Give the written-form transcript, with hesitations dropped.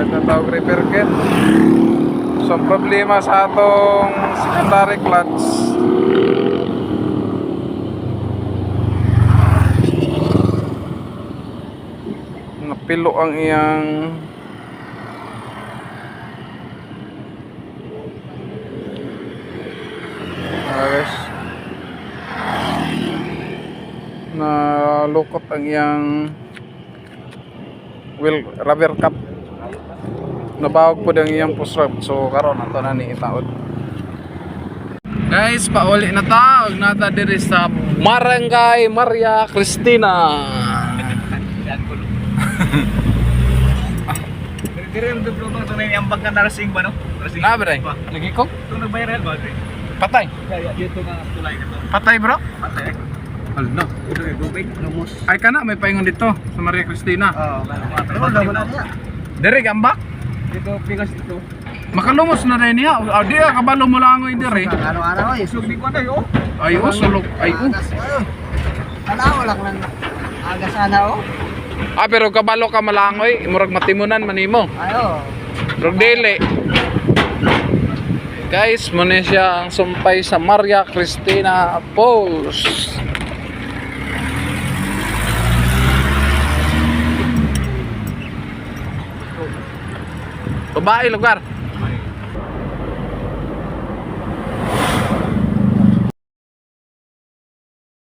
natawag repair kit. So ang problema sa atong secondary clutch, napilo ang iyang guys, nalukot ang iyang wheel rubber cap, nabawag po ang iyang push rod. So karon ato na ni itaod guys, pauli na ta og nata diri sa Barangay Maria Cristina. Dire ang dublo to na yung ambag ka na rasing ba no? Rasing. Na bray, nagikog Ito nagbayar ba dre? patay, Dito nga tulay ka to. patay bro. Patay. Hala, Ito yung gubig, lumos. ay kana may paingon dito sa Maria Cristina. Oo, wala. Diri gambak, Dito pigas dito. makalumos na rin niya. Di kabalo mo lang ang diri. Araw-araw eh, sugdi ko na yo. Ay sulok, ay Alaw lang lang. Aga sana oh. Ah, pero kabalo ka malangoy, murag matimunan manimo. Ayo. Pero dili. Guys, muna siya ang sumpay sa Maria Cristina Falls. Babae lugar.